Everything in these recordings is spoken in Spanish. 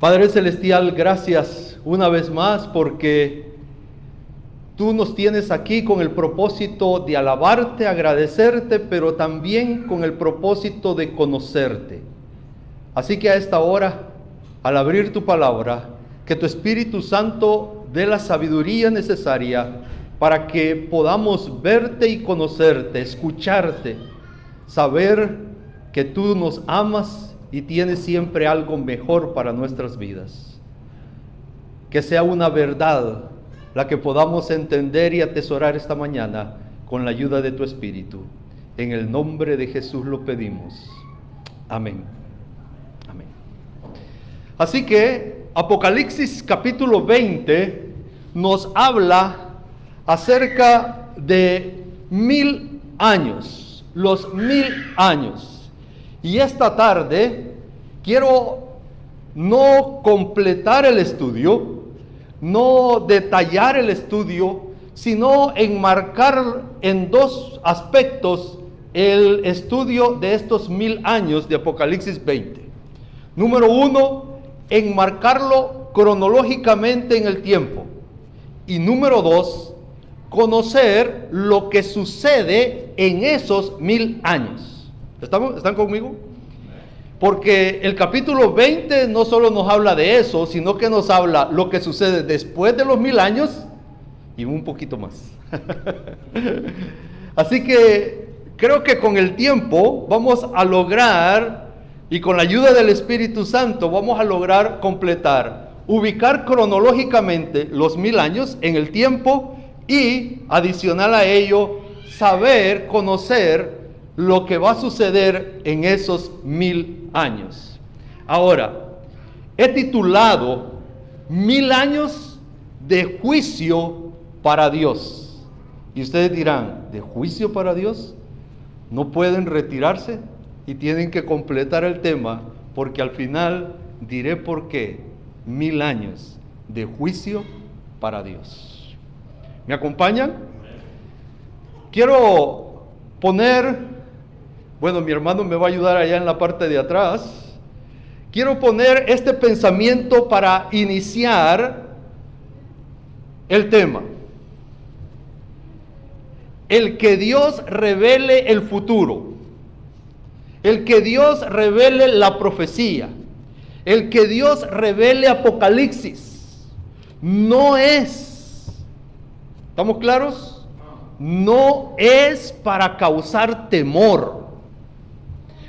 Padre Celestial, gracias una vez más porque Tú nos tienes aquí con el propósito de alabarte, agradecerte, pero también con el propósito de conocerte. Así que a esta hora, al abrir tu palabra, que tu Espíritu Santo dé la sabiduría necesaria para que podamos verte y conocerte, escucharte, saber que tú nos amas y tienes siempre algo mejor para nuestras vidas. Que sea una verdad la que podamos entender y atesorar esta mañana con la ayuda de tu Espíritu. En el nombre de Jesús lo pedimos. Amén. Amén. Así que Apocalipsis capítulo 20 nos habla acerca de 1000 años, los 1000 años. Y esta tarde quiero no completar el estudio, no detallar el estudio, sino enmarcar en dos aspectos el estudio de estos 1000 años de Apocalipsis 20. Número uno, enmarcarlo cronológicamente en el tiempo. Y número dos, conocer lo que sucede en esos 1000 años. ¿Están conmigo? Porque el capítulo 20 no solo nos habla de eso, sino que nos habla lo que sucede después de los 1000 años y un poquito más. Así que creo que con el tiempo vamos a lograr, y con la ayuda del Espíritu Santo, vamos a lograr completar, ubicar cronológicamente los 1000 años en el tiempo y, adicional a ello, saber, conocer lo que va a suceder en esos 1000 años. Ahora, he titulado 1000 años de juicio para Dios. Y ustedes dirán, ¿de juicio para Dios? No pueden retirarse y tienen que completar el tema, porque al final diré por qué 1000 años de juicio para Dios. ¿Me acompañan? Quiero poner, bueno, mi hermano me va a ayudar allá en la parte de atrás. Quiero poner este pensamiento para iniciar el tema. El que Dios revele el futuro. El que Dios revele la profecía. El que Dios revele Apocalipsis. No es, ¿estamos claros? No es para causar temor.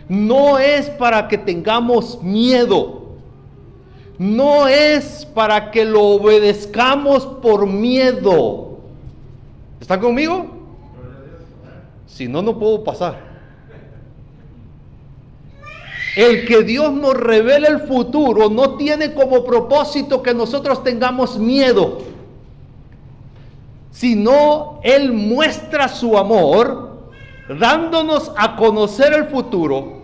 No es para que tengamos miedo. No es para que lo obedezcamos por miedo. ¿Están conmigo? Si no, no puedo pasar. El que Dios nos revele el futuro no tiene como propósito que nosotros tengamos miedo, sino Él muestra su amor dándonos a conocer el futuro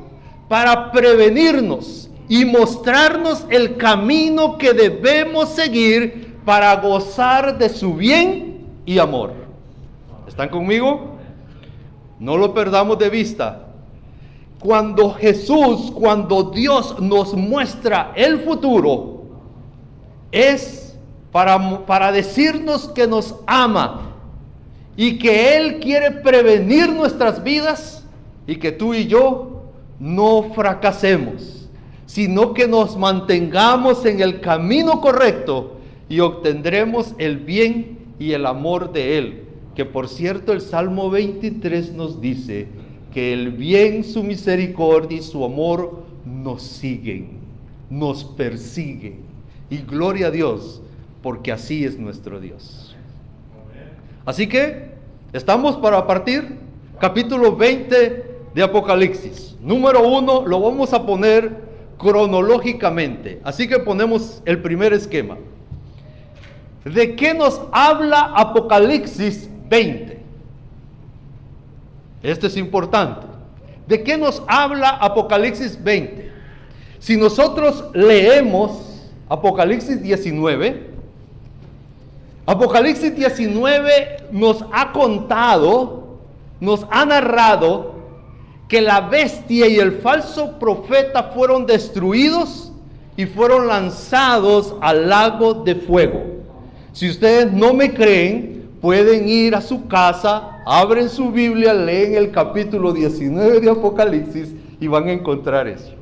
para prevenirnos y mostrarnos el camino que debemos seguir para gozar de su bien y amor. ¿Están conmigo? No lo perdamos de vista. Cuando Dios nos muestra el futuro, es para decirnos que nos ama y que Él quiere prevenir nuestras vidas y que tú y yo no fracasemos, sino que nos mantengamos en el camino correcto y obtendremos el bien y el amor de Él. Que por cierto el Salmo 23 nos dice que el bien, su misericordia y su amor nos siguen, nos persiguen. Y gloria a Dios, porque así es nuestro Dios. Así que estamos para partir capítulo 20 de Apocalipsis. Número 1 lo vamos a poner cronológicamente. Así que ponemos el primer esquema. ¿De qué nos habla Apocalipsis 20? Esto es importante. ¿De qué nos habla Apocalipsis 20? Si nosotros leemos Apocalipsis 19, Apocalipsis 19 nos ha contado, nos ha narrado que la bestia y el falso profeta fueron destruidos y fueron lanzados al lago de fuego. Si ustedes no me creen, pueden ir a su casa, abren su Biblia, leen el capítulo 19 de Apocalipsis y van a encontrar eso.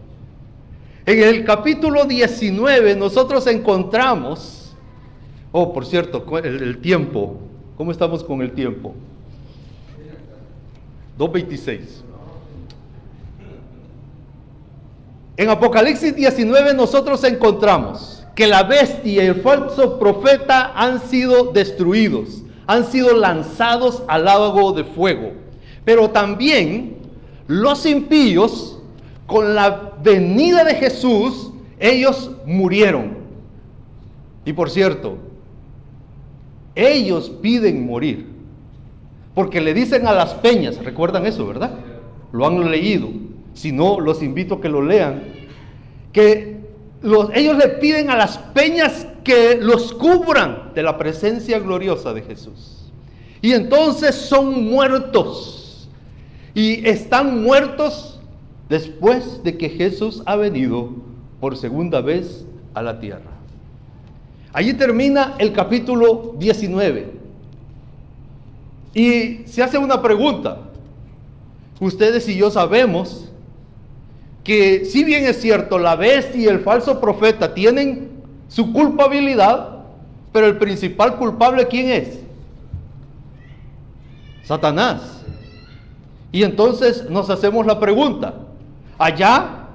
En el capítulo 19 nosotros encontramos, por cierto, el tiempo, ¿cómo estamos con el tiempo? 2:26. En Apocalipsis 19 nosotros encontramos que la bestia y el falso profeta han sido destruidos, han sido lanzados al lago de fuego. Pero también los impíos, con la venida de Jesús, ellos murieron. Y por cierto, ellos piden morir, porque le dicen a las peñas, recuerdan eso, ¿verdad? Lo han leído. Si no, los invito a que lo lean, que ellos le piden a las peñas que los cubran de la presencia gloriosa de Jesús. Y entonces son muertos, y están muertos después de que Jesús ha venido por segunda vez a la tierra. Allí termina el capítulo 19. Y se hace una pregunta. Ustedes y yo sabemos que, si bien es cierto, la bestia y el falso profeta tienen su culpabilidad, pero el principal culpable, ¿quién es? Satanás. Y entonces nos hacemos la pregunta, allá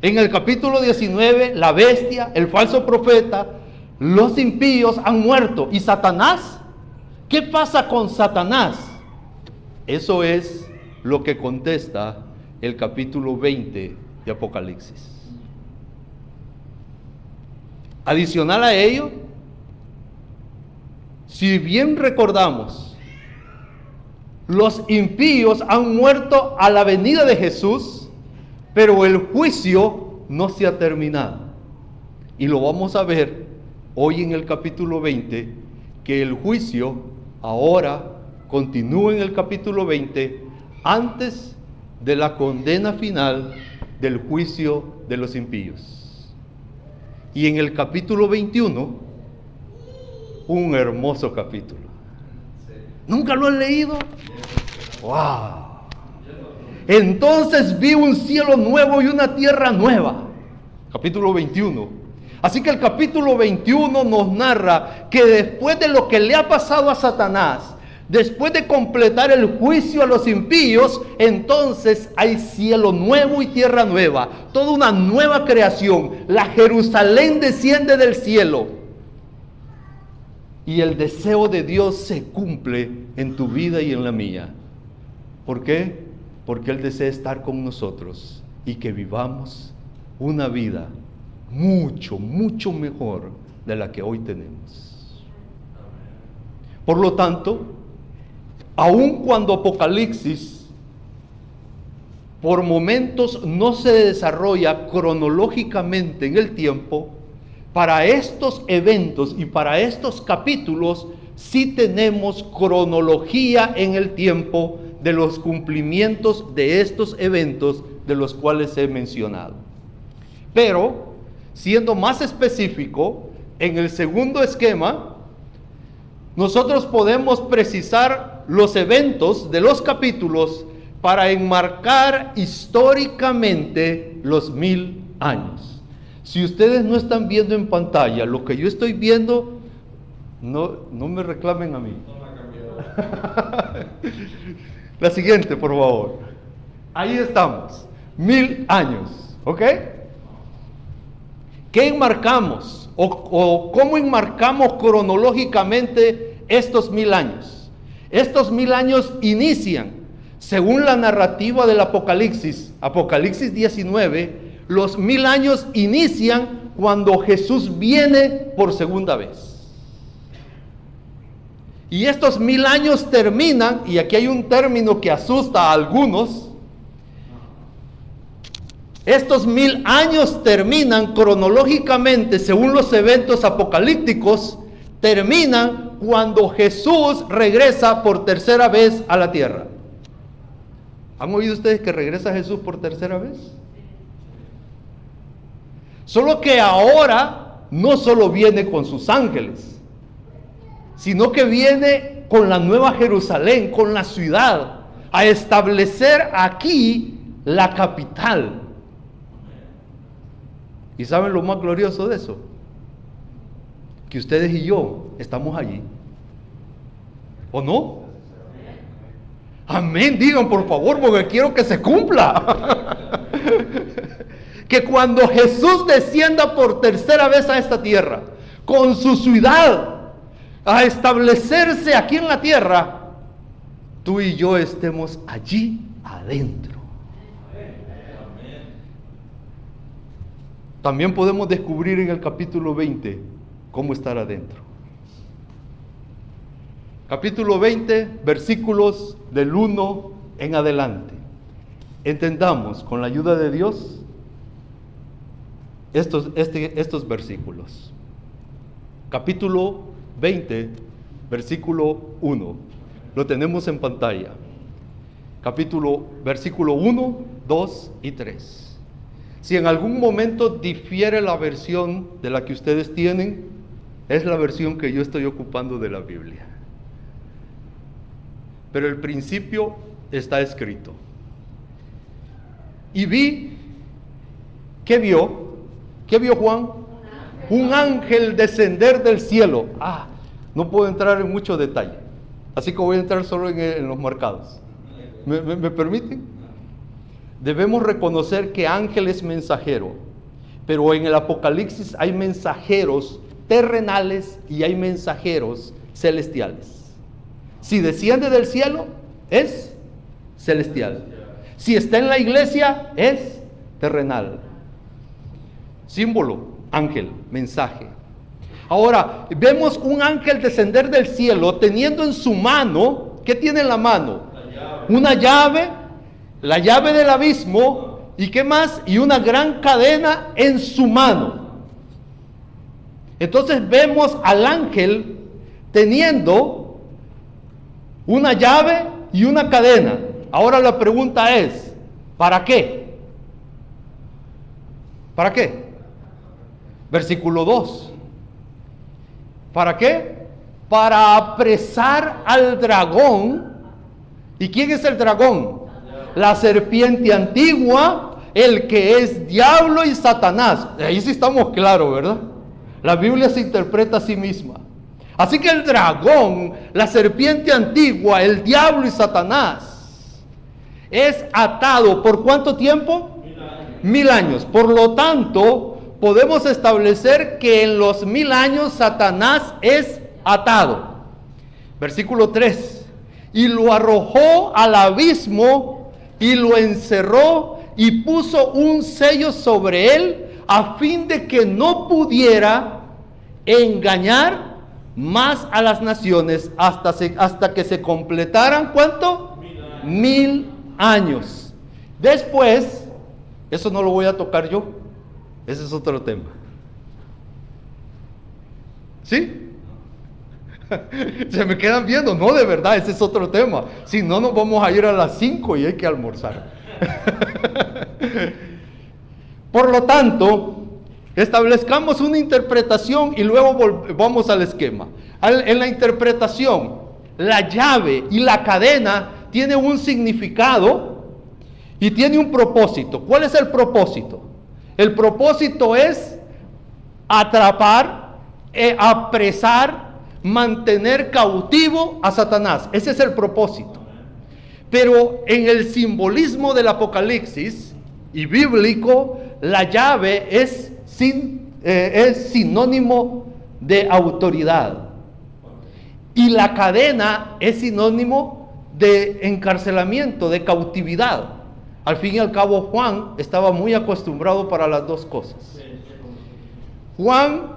en el capítulo 19, la bestia, el falso profeta, los impíos han muerto. ¿Y Satanás? ¿Qué pasa con Satanás? Eso es lo que contesta el capítulo 20 de Apocalipsis. Adicional a ello, si bien recordamos, los impíos han muerto a la venida de Jesús, pero el juicio no se ha terminado. Y lo vamos a ver hoy en el capítulo 20, que el juicio ahora continúa en el capítulo 20, antes de la condena final del juicio de los impíos. Y en el capítulo 21, un hermoso capítulo. ¿Nunca lo han leído? ¡Wow! Entonces vi un cielo nuevo y una tierra nueva. Capítulo 21. Así que el capítulo 21 nos narra que después de lo que le ha pasado a Satanás, después de completar el juicio a los impíos, entonces hay cielo nuevo y tierra nueva, toda una nueva creación. La Jerusalén desciende del cielo y el deseo de Dios se cumple en tu vida y en la mía. ¿Por qué? Porque Él desea estar con nosotros y que vivamos una vida mucho, mucho mejor de la que hoy tenemos. Por lo tanto, aun cuando Apocalipsis por momentos no se desarrolla cronológicamente en el tiempo, para estos eventos y para estos capítulos sí tenemos cronología en el tiempo de los cumplimientos de estos eventos de los cuales he mencionado. Pero, siendo más específico, en el segundo esquema, nosotros podemos precisar los eventos de los capítulos para enmarcar históricamente los 1000 años. Si ustedes no están viendo en pantalla lo que yo estoy viendo, no me reclamen a mí. La siguiente, por favor. Ahí estamos, 1000 años, ¿ok? ¿Qué enmarcamos? O cómo enmarcamos cronológicamente estos 1000 años? Estos 1000 años inician, según la narrativa del Apocalipsis, Apocalipsis 19, los 1000 años inician cuando Jesús viene por segunda vez. Y estos 1000 años terminan, y aquí hay un término que asusta a algunos, estos 1000 años terminan cronológicamente, según los eventos apocalípticos, terminan cuando Jesús regresa por tercera vez a la tierra. ¿Han oído ustedes que regresa Jesús por tercera vez? Solo que ahora no solo viene con sus ángeles, sino que viene con la nueva Jerusalén, con la ciudad, a establecer aquí la capital. ¿Y saben lo más glorioso de eso? Que ustedes y yo estamos allí. ¿O no? Amén, digan por favor, porque quiero que se cumpla. Que cuando Jesús descienda por tercera vez a esta tierra, con su ciudad, a establecerse aquí en la tierra, tú y yo estemos allí adentro. También podemos descubrir en el capítulo 20 cómo estar adentro. Capítulo 20, versículos del 1 en adelante. Entendamos con la ayuda de Dios estos versículos. Capítulo 20, versículo 1. Lo tenemos en pantalla. Versículo 1, 2 y 3. Si en algún momento difiere la versión de la que ustedes tienen, es la versión que yo estoy ocupando de la Biblia. Pero el principio está escrito. Y vi, ¿qué vio? ¿Qué vio Juan? Un ángel descender del cielo. No puedo entrar en mucho detalle, así que voy a entrar solo en los marcados. ¿Me permiten? Debemos reconocer que ángel es mensajero, pero en el Apocalipsis hay mensajeros terrenales y hay mensajeros celestiales. Si desciende del cielo, es celestial. Si está en la iglesia, es terrenal. Símbolo, ángel, mensaje. Ahora, vemos un ángel descender del cielo teniendo en su mano, ¿qué tiene en la mano? Una llave, la llave del abismo, ¿y qué más? Y una gran cadena en su mano. Entonces vemos al ángel teniendo una llave y una cadena. Ahora la pregunta es, ¿para qué? ¿Para qué? Versículo 2. ¿Para qué? Para apresar al dragón. ¿Y quién es el dragón? La serpiente antigua, el que es diablo y Satanás. Ahí sí estamos claros, ¿verdad? La Biblia se interpreta a sí misma. Así que el dragón, la serpiente antigua, el diablo y Satanás, es atado ¿por cuánto tiempo? 1000 años. Por lo tanto, podemos establecer que en los 1000 años Satanás es atado. Versículo 3. Y lo arrojó al abismo y lo encerró y puso un sello sobre él a fin de que no pudiera engañar más a las naciones hasta que se completaran ¿cuánto? 1000 años. Después, eso no lo voy a tocar yo, ese es otro tema. ¿Sí? Se me quedan viendo, no, de verdad, ese es otro tema. Si no, nos vamos a ir a las 5 y hay que almorzar. Por lo tanto, establezcamos una interpretación y luego vamos al esquema. En la interpretación, la llave y la cadena tienen un significado y tiene un propósito. ¿Cuál es el propósito? El propósito es atrapar, apresar, mantener cautivo a Satanás. Ese es el propósito. Pero en el simbolismo del Apocalipsis y bíblico, la llave es sinónimo de autoridad. Y la cadena es sinónimo de encarcelamiento, de cautividad. Al fin y al cabo, Juan estaba muy acostumbrado para las dos cosas. Juan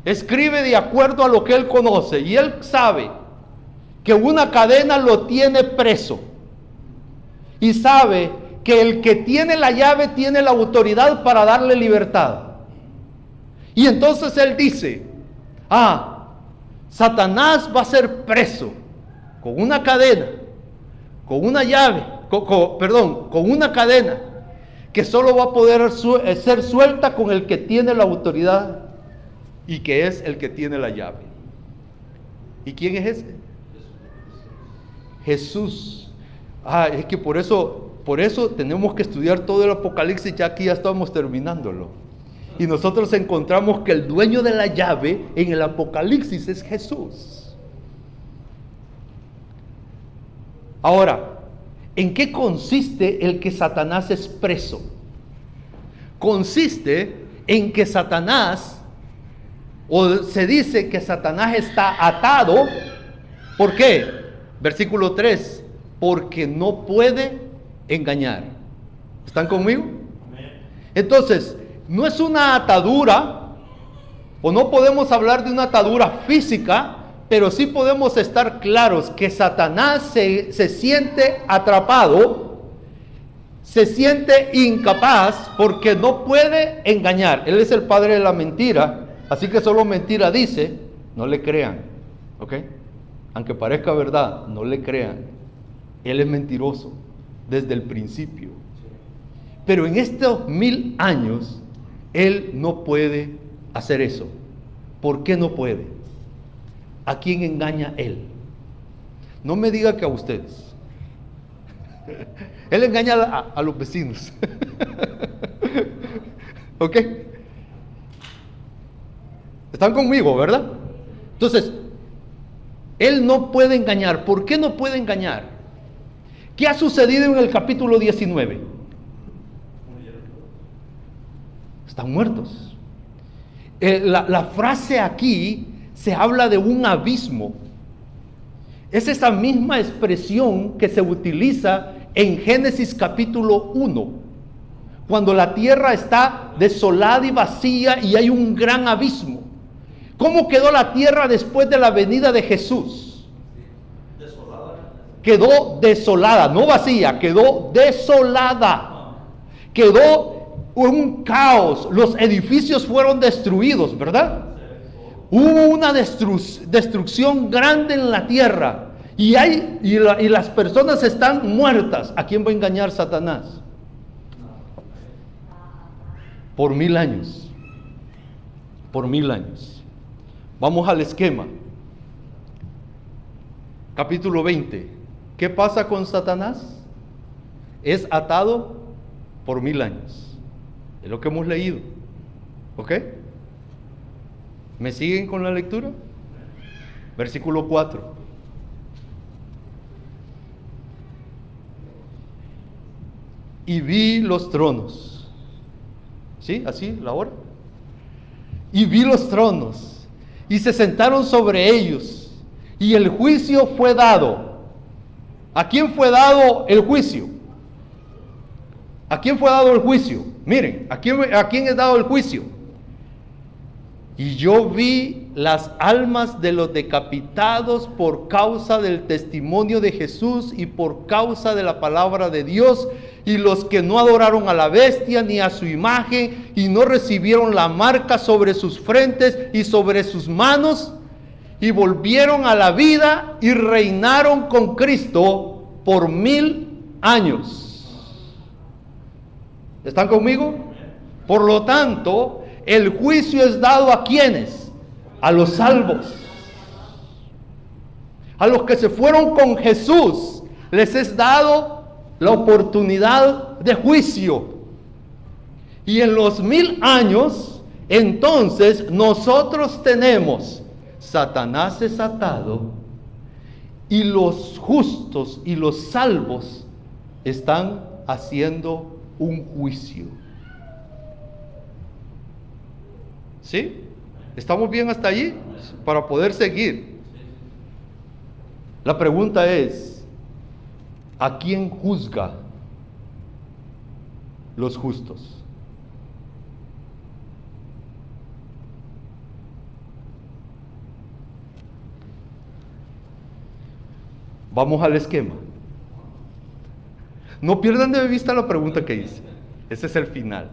escribe de acuerdo a lo que él conoce y él sabe que una cadena lo tiene preso y sabe que el que tiene la llave tiene la autoridad para darle libertad. Y entonces él dice, Satanás va a ser preso con una cadena, con una llave, con una cadena que solo va a poder ser suelta con el que tiene la autoridad y que es el que tiene la llave. ¿Y quién es ese? Jesús. Es que por eso tenemos que estudiar todo el Apocalipsis, ya aquí ya estamos terminándolo. Y nosotros encontramos que el dueño de la llave en el Apocalipsis es Jesús. Ahora, ¿en qué consiste el que Satanás es preso? Consiste en que Satanás, o se dice que Satanás está atado. ¿Por qué? Versículo 3, porque no puede engañar. ¿Están conmigo? Entonces, no es una atadura, o no podemos hablar de una atadura física, pero sí podemos estar claros que Satanás se siente atrapado, se siente incapaz porque no puede engañar. Él es el padre de la mentira, así que solo mentira dice, no le crean, ¿ok? Aunque parezca verdad, no le crean. Él es mentiroso desde el principio. Pero en estos 1000 años, él no puede hacer eso. ¿Por qué no puede? ¿A quién engaña él? No me diga que a ustedes. Él engaña a los vecinos. ¿Ok? ¿Están conmigo, verdad? Entonces, él no puede engañar. ¿Por qué no puede engañar? ¿Qué ha sucedido en el capítulo 19? Están muertos. La frase aquí se habla de un abismo. Es esa misma expresión que se utiliza en Génesis capítulo 1, cuando la tierra está desolada y vacía y hay un gran abismo. ¿Cómo quedó la tierra después de la venida de Jesús? Desolada. Quedó desolada, no vacía, quedó desolada. Quedó un caos, los edificios fueron destruidos, ¿verdad? Hubo una destrucción grande en la tierra y las personas están muertas. ¿A quién va a engañar Satanás? Por 1000 años. Por 1000 años. Vamos al esquema. Capítulo 20. ¿Qué pasa con Satanás? Es atado por 1000 años. Es lo que hemos leído. ¿Ok? ¿Me siguen con la lectura? Versículo 4. Y vi los tronos. ¿Sí? Así, la hora. Y vi los tronos. Y se sentaron sobre ellos. Y el juicio fue dado. ¿A quién fue dado el juicio? ¿A quién fue dado el juicio? Miren, ¿a quién es dado el juicio? Y yo vi las almas de los decapitados por causa del testimonio de Jesús y por causa de la palabra de Dios, y los que no adoraron a la bestia ni a su imagen y no recibieron la marca sobre sus frentes y sobre sus manos, y volvieron a la vida y reinaron con Cristo por 1000 años. ¿Están conmigo? Por lo tanto, el juicio es dado ¿a quiénes? A los salvos. A los que se fueron con Jesús les es dado la oportunidad de juicio. Y en los 1000 años, entonces nosotros tenemos, Satanás es atado y los justos y los salvos están haciendo un juicio. ¿Sí? ¿Estamos bien hasta allí? Para poder seguir. La pregunta es, ¿a quién juzga los justos? Vamos al esquema. No pierdan de vista la pregunta que hice. Ese es el final.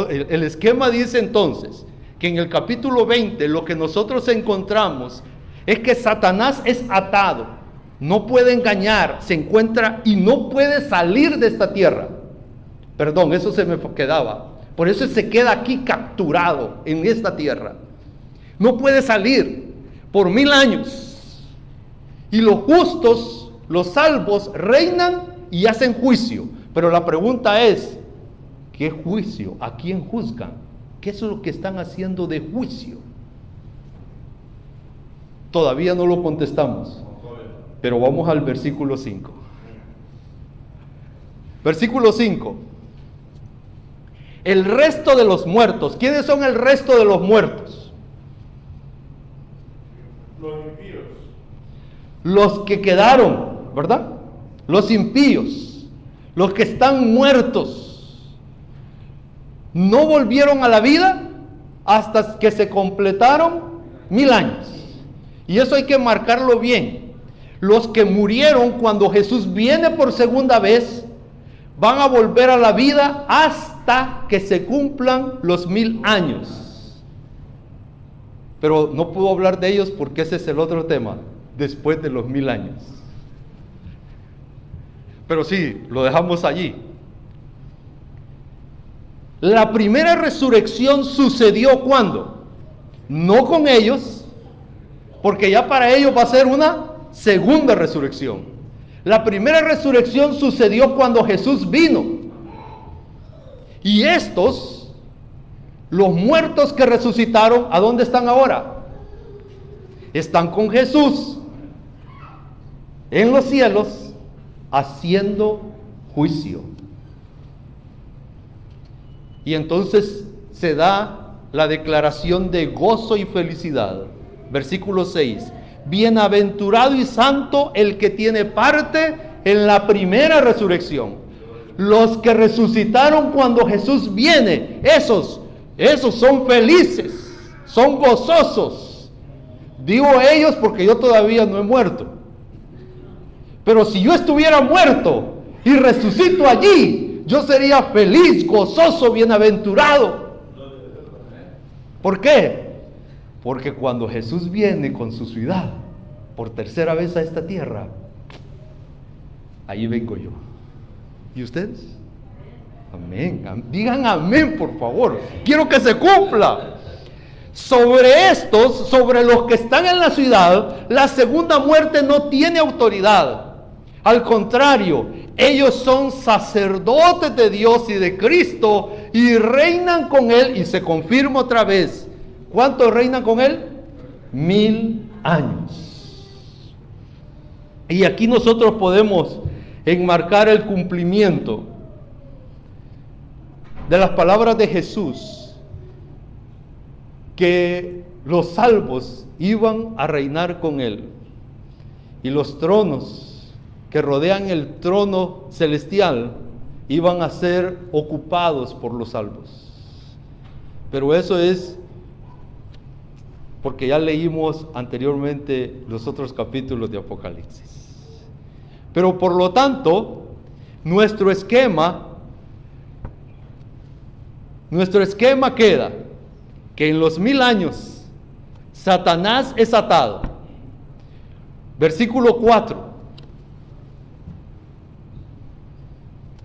El esquema dice entonces que en el capítulo 20 lo que nosotros encontramos es que Satanás es atado. no puede engañar, se encuentra y no puede salir de esta tierra. Perdón, eso se me quedaba. Por eso se queda aquí capturado en esta tierra. No puede salir por 1000 años. Y los justos, los salvos, reinan y hacen juicio. Pero la pregunta es, ¿qué juicio? ¿A quién juzgan? ¿Qué es lo que están haciendo de juicio? Todavía no lo contestamos. Pero vamos al versículo 5. Versículo 5. El resto de los muertos. ¿Quiénes son el resto de los muertos? Los impíos. Los que quedaron, ¿verdad? Los impíos. Los que están muertos. No volvieron a la vida hasta que se completaron 1000 años. Y eso hay que marcarlo bien. Los que murieron cuando Jesús viene por segunda vez van a volver a la vida hasta que se cumplan los 1000 años. Pero no puedo hablar de ellos porque ese es el otro tema, después de los 1000 años. Pero sí, lo dejamos allí. La primera resurrección sucedió ¿cuándo? No con ellos, porque ya para ellos va a ser una segunda resurrección. La primera resurrección sucedió cuando Jesús vino. Y estos, los muertos que resucitaron, ¿a dónde están ahora? Están con Jesús en los cielos haciendo juicio. Y entonces se da la declaración de gozo y felicidad. Versículo 6. Bienaventurado y santo el que tiene parte en la primera resurrección. Los que resucitaron cuando Jesús viene, esos son felices, son gozosos. Digo ellos porque yo todavía no he muerto. Pero si yo estuviera muerto y resucito allí, yo sería feliz, gozoso, bienaventurado. ¿Por qué? Porque cuando Jesús viene con su ciudad por tercera vez a esta tierra, ahí vengo yo. ¿Y ustedes? Amén. Digan amén, por favor. Quiero que se cumpla. Sobre estos, sobre los que están en la ciudad, la segunda muerte no tiene autoridad. Al contrario, ellos son sacerdotes de Dios y de Cristo y reinan con Él, y se confirma otra vez. ¿Cuántos reinan con Él? 1000 años. Y aquí nosotros podemos enmarcar el cumplimiento de las palabras de Jesús, que los salvos iban a reinar con Él, y los tronos que rodean el trono celestial iban a ser ocupados por los salvos. Pero eso es porque ya leímos anteriormente los otros capítulos de Apocalipsis. Pero por lo tanto, nuestro esquema queda que en los 1000 años Satanás es atado. Versículo 4.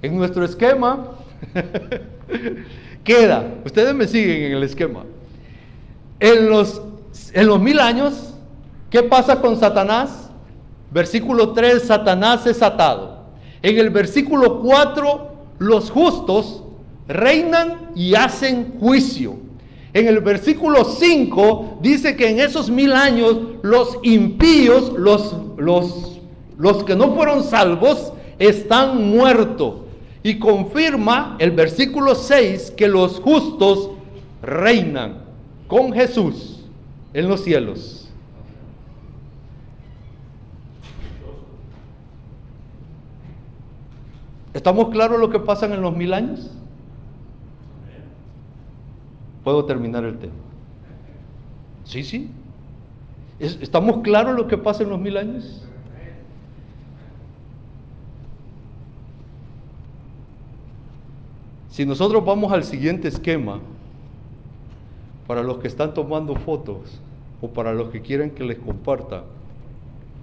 En nuestro esquema queda, ustedes me siguen en el esquema. En los 1000 años, ¿qué pasa con Satanás? Versículo 3, Satanás es atado. En el versículo 4, los justos reinan y hacen juicio. En el versículo 5 dice que en esos 1000 años los impíos, los que no fueron salvos, están muertos. Y confirma el versículo 6 que los justos reinan con Jesús en los cielos. ¿Estamos claros lo que pasa en los 1000 años? ¿Puedo terminar el tema? Sí. ¿Estamos claros lo que pasa en los 1000 años? Si nosotros vamos al siguiente esquema, para los que están tomando fotos o para los que quieren que les comparta,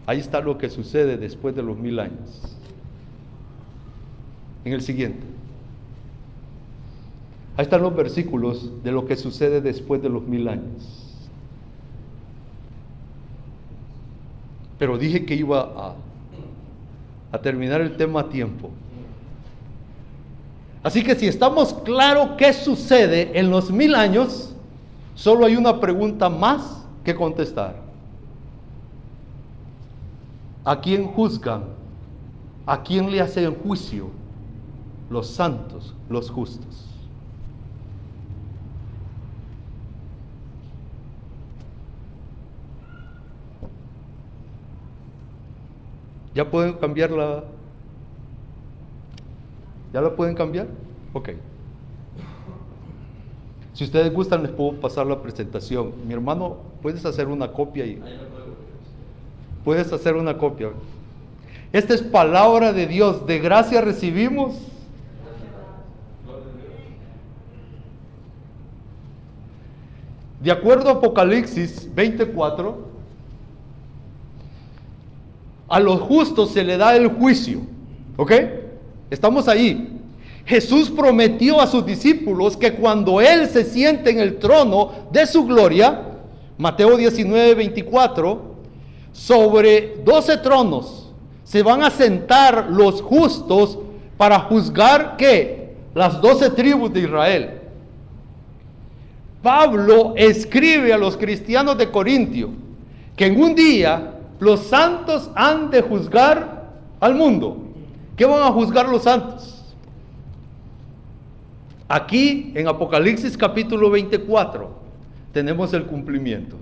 Ahí está lo que sucede después de los 1000 años. En el siguiente. Ahí están los versículos de lo que sucede después de los 1000 años. Pero dije que iba a terminar el tema a tiempo. Así que si estamos claros qué sucede en los 1000 años, solo hay una pregunta más que contestar. ¿A quién juzgan? ¿A quién le hacen juicio? Los santos, los justos. ¿Ya pueden cambiar la? ¿Ya la pueden cambiar? Ok. Si ustedes gustan, les puedo pasar la presentación. Mi hermano, ¿puedes hacer una copia? Puedes hacer una copia. Esta es palabra de Dios. De gracia recibimos. De acuerdo a Apocalipsis 24, a los justos se le da el juicio. ¿Ok? Estamos ahí. Jesús prometió a sus discípulos que cuando Él se siente en el trono de su gloria, Mateo 19, 24, sobre 12 tronos se van a sentar los justos para juzgar, ¿qué? Las 12 tribus de Israel. Pablo escribe a los cristianos de Corintio que en un día los santos han de juzgar al mundo. ¿Qué van a juzgar los santos? Aquí en Apocalipsis capítulo 24 tenemos el cumplimiento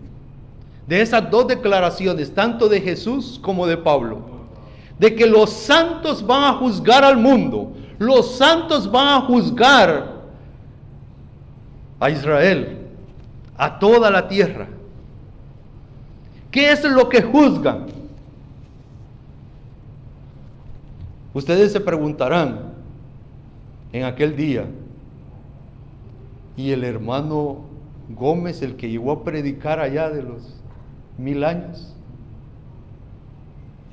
de esas dos declaraciones, tanto de Jesús como de Pablo, de que los santos van a juzgar al mundo, los santos van a juzgar a Israel, a toda la tierra. ¿Qué es lo que juzgan? Ustedes se preguntarán en aquel día, ¿y el hermano Gómez, el que llegó a predicar allá de los 1000 años?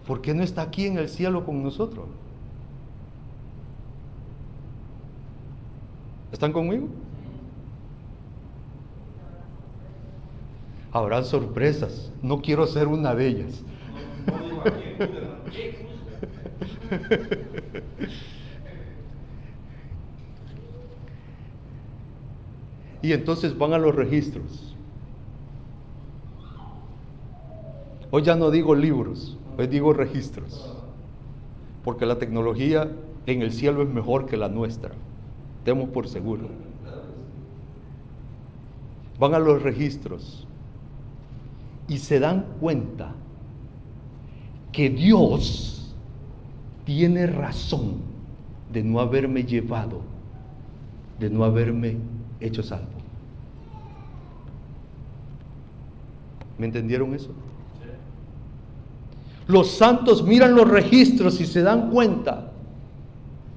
¿Por qué no está aquí en el cielo con nosotros? ¿Están conmigo? Habrán sorpresas. No quiero ser una de ellas. Y entonces van a los registros. Hoy ya no digo libros, hoy digo registros. Porque la tecnología en el cielo es mejor que la nuestra. Demos por seguro. Van a los registros y se dan cuenta que Dios tiene razón de no haberme llevado, de no haberme hecho salvo. ¿Me entendieron eso? Los santos miran los registros y se dan cuenta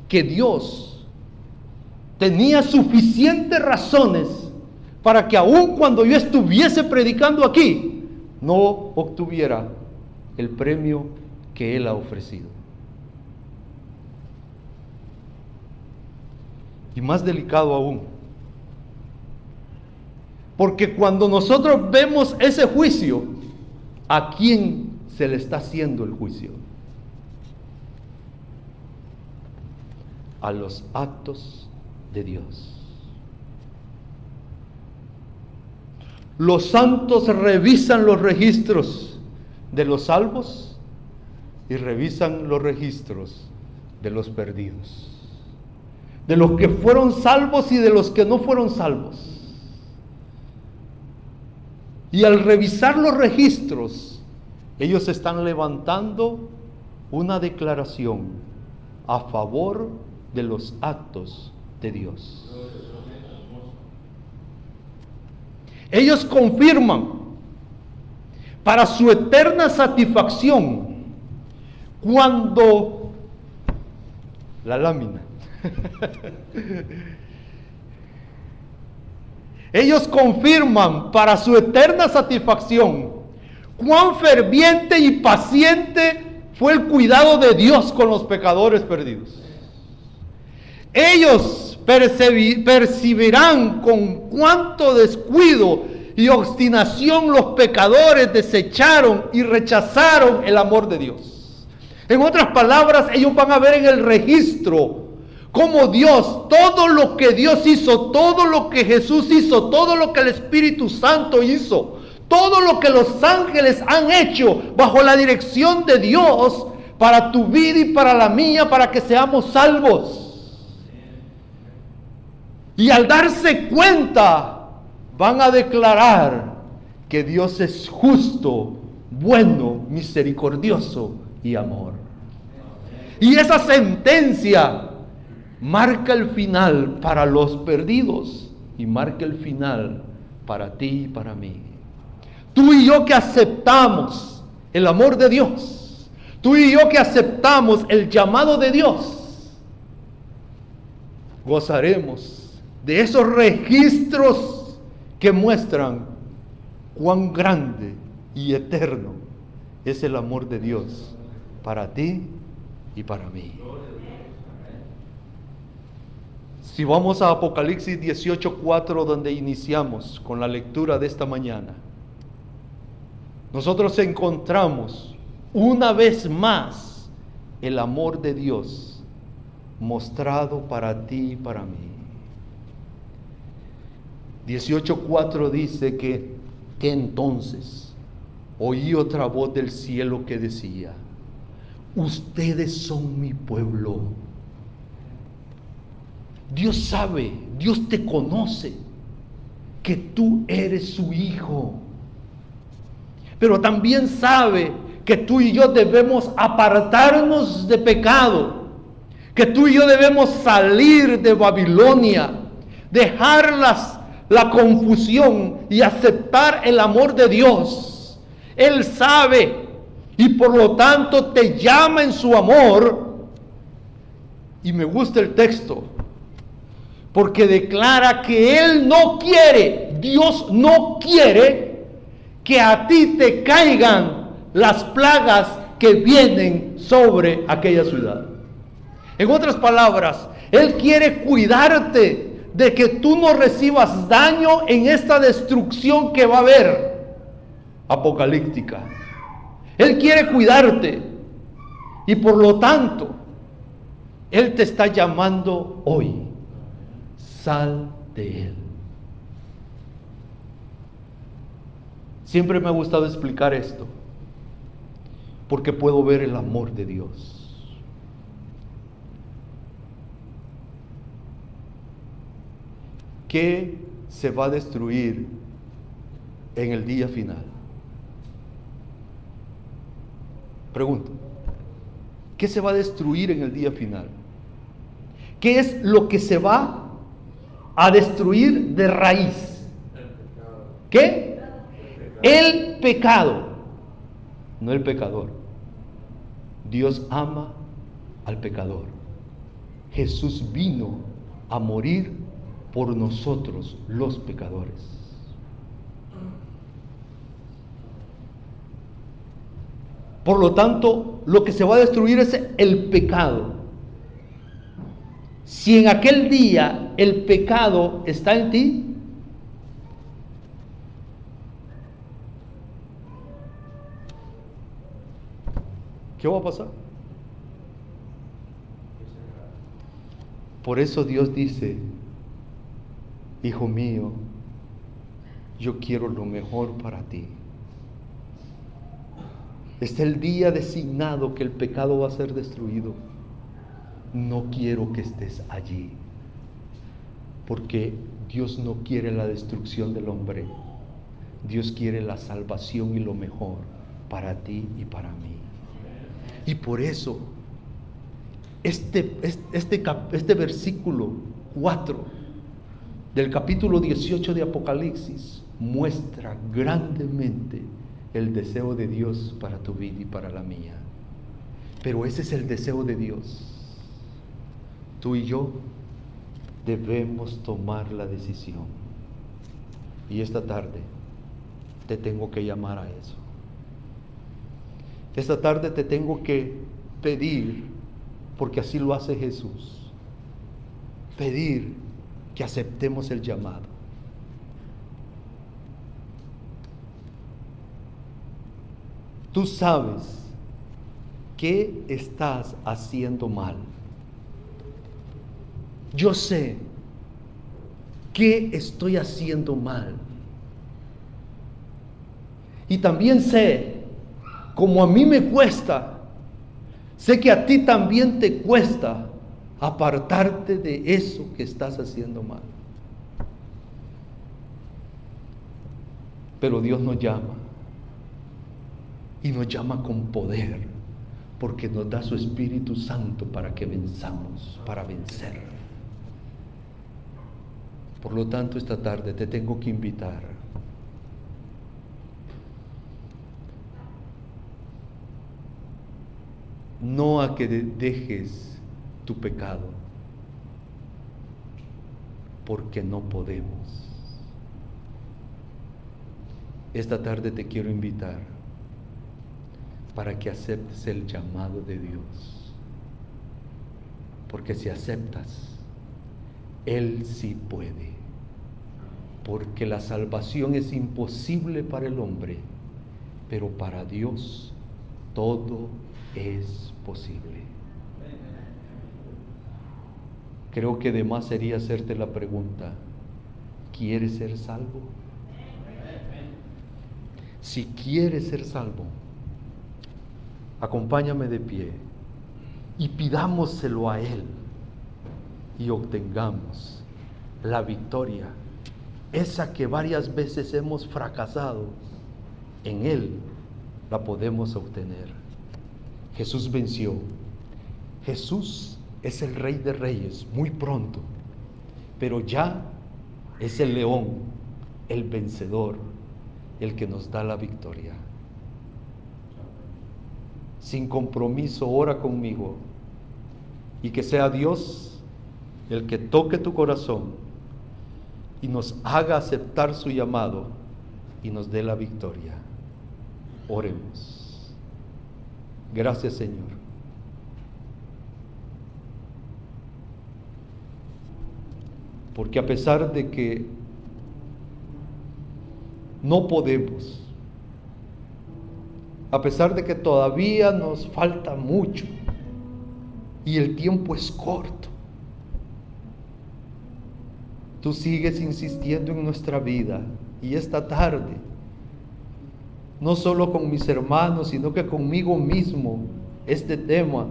que Dios tenía suficientes razones para que aun cuando yo estuviese predicando aquí, no obtuviera el premio que Él ha ofrecido. Y más delicado aún, porque cuando nosotros vemos ese juicio, ¿a quién se le está haciendo el juicio? A los actos de Dios. Los santos revisan los registros de los salvos y revisan los registros de los perdidos, de los que fueron salvos y de los que no fueron salvos. Y al revisar los registros, ellos están levantando una declaración a favor de los actos de Dios. Ellos confirman para su eterna satisfacción cuando la lámina. Ellos confirman para su eterna satisfacción cuán ferviente y paciente fue el cuidado de Dios con los pecadores perdidos. Ellos percibirán con cuánto descuido y obstinación los pecadores desecharon y rechazaron el amor de Dios. En otras palabras, ellos van a ver en el registro cómo Dios, todo lo que Dios hizo, todo lo que Jesús hizo, todo lo que el Espíritu Santo hizo, todo lo que los ángeles han hecho bajo la dirección de Dios para tu vida y para la mía, para que seamos salvos. Y al darse cuenta, van a declarar que Dios es justo, bueno, misericordioso y amor. Y esa sentencia marca el final para los perdidos y marca el final para ti y para mí. Tú y yo que aceptamos el amor de Dios, tú y yo que aceptamos el llamado de Dios, gozaremos de esos registros que muestran cuán grande y eterno es el amor de Dios para ti y para mí. Si vamos a Apocalipsis 18:4, donde iniciamos con la lectura de esta mañana, nosotros encontramos una vez más el amor de Dios mostrado para ti y para mí. 18:4 dice que entonces oí otra voz del cielo que decía: ustedes son mi pueblo. Dios sabe, Dios te conoce, que tú eres su hijo. Pero también sabe que tú y yo debemos apartarnos de pecado, que tú y yo debemos salir de Babilonia, dejar la confusión y aceptar el amor de Dios. Él sabe y por lo tanto te llama en su amor. Y me gusta el texto porque declara que Él no quiere, Dios no quiere que a ti te caigan las plagas que vienen sobre aquella ciudad. En otras palabras, Él quiere cuidarte de que tú no recibas daño en esta destrucción que va a haber apocalíptica. Él quiere cuidarte y por lo tanto Él te está llamando hoy. Sal de Él. Siempre me ha gustado explicar esto porque puedo ver el amor de Dios. ¿Qué se va a destruir en el día final? Pregunto, ¿qué se va a destruir en el día final? ¿Qué es lo que se va a destruir de raíz? ¿Qué? El pecado, no el pecador. Dios ama al pecador. Jesús vino a morir por nosotros los pecadores. Por lo tanto, lo que se va a destruir es el pecado. Si en aquel día el pecado está en ti, ¿qué va a pasar? Por eso Dios dice: hijo mío, yo quiero lo mejor para ti. Está el día designado que el pecado va a ser destruido. No quiero que estés allí, porque Dios no quiere la destrucción del hombre. Dios quiere la salvación y lo mejor para ti y para mí. Y por eso este versículo 4 del capítulo 18 de Apocalipsis muestra grandemente el deseo de Dios para tu vida y para la mía. Pero ese es el deseo de Dios. Tú y yo debemos tomar la decisión. Y esta tarde te tengo que llamar a eso. Esta tarde te tengo que pedir, porque así lo hace Jesús, pedir que aceptemos el llamado. Tú sabes qué estás haciendo mal. Yo sé qué estoy haciendo mal. Y también sé, como a mí me cuesta, sé que a ti también te cuesta apartarte de eso que estás haciendo mal. Pero Dios nos llama, y nos llama con poder, porque nos da su Espíritu Santo para que venzamos, para vencer. Por lo tanto, esta tarde te tengo que invitar no a que dejes tu pecado, porque no podemos. Esta tarde te quiero invitar para que aceptes el llamado de Dios, porque si aceptas, Él sí puede, porque la salvación es imposible para el hombre, pero para Dios todo es posible. Creo que de más sería hacerte la pregunta: ¿quieres ser salvo? Si quieres ser salvo, acompáñame de pie y pidámoselo a Él y obtengamos la victoria, esa que varias veces hemos fracasado. En Él la podemos obtener. Jesús venció. Jesús es el Rey de Reyes muy pronto, pero ya es el león, el vencedor, el que nos da la victoria. Sin compromiso, ora conmigo y que sea Dios el que toque tu corazón y nos haga aceptar su llamado y nos dé la victoria. Oremos. Gracias, Señor. Porque a pesar de que no podemos, a pesar de que todavía nos falta mucho y el tiempo es corto, tú sigues insistiendo en nuestra vida. Y esta tarde, no solo con mis hermanos, sino que conmigo mismo, este tema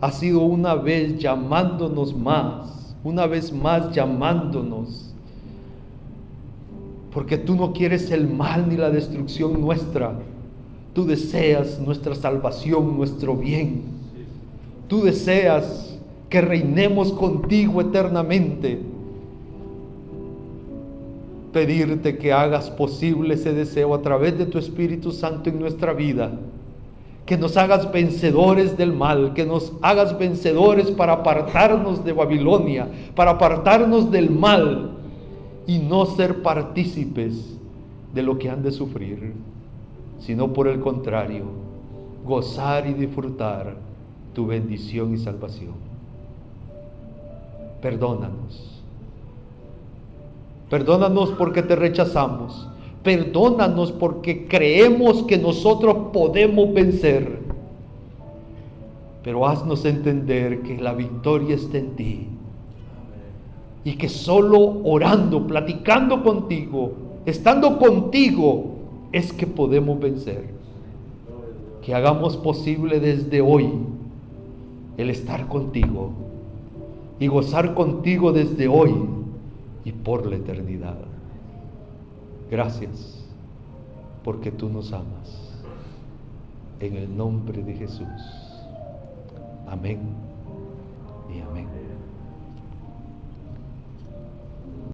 ha sido una vez llamándonos más, una vez más llamándonos, porque tú no quieres el mal ni la destrucción nuestra. Tú deseas nuestra salvación, nuestro bien. Tú deseas que reinemos contigo eternamente. Pedirte que hagas posible ese deseo a través de tu Espíritu Santo en nuestra vida. Que nos hagas vencedores del mal, que nos hagas vencedores para apartarnos de Babilonia, para apartarnos del mal y no ser partícipes de lo que han de sufrir, sino por el contrario, gozar y disfrutar tu bendición y salvación. Perdónanos. Perdónanos porque te rechazamos. Perdónanos porque creemos que nosotros podemos vencer. Pero haznos entender que la victoria está en ti. Y que solo orando, platicando contigo, estando contigo, es que podemos vencer. Que hagamos posible desde hoy el estar contigo y gozar contigo desde hoy y por la eternidad. Gracias, porque tú nos amas. En el nombre de Jesús. Amén y amén.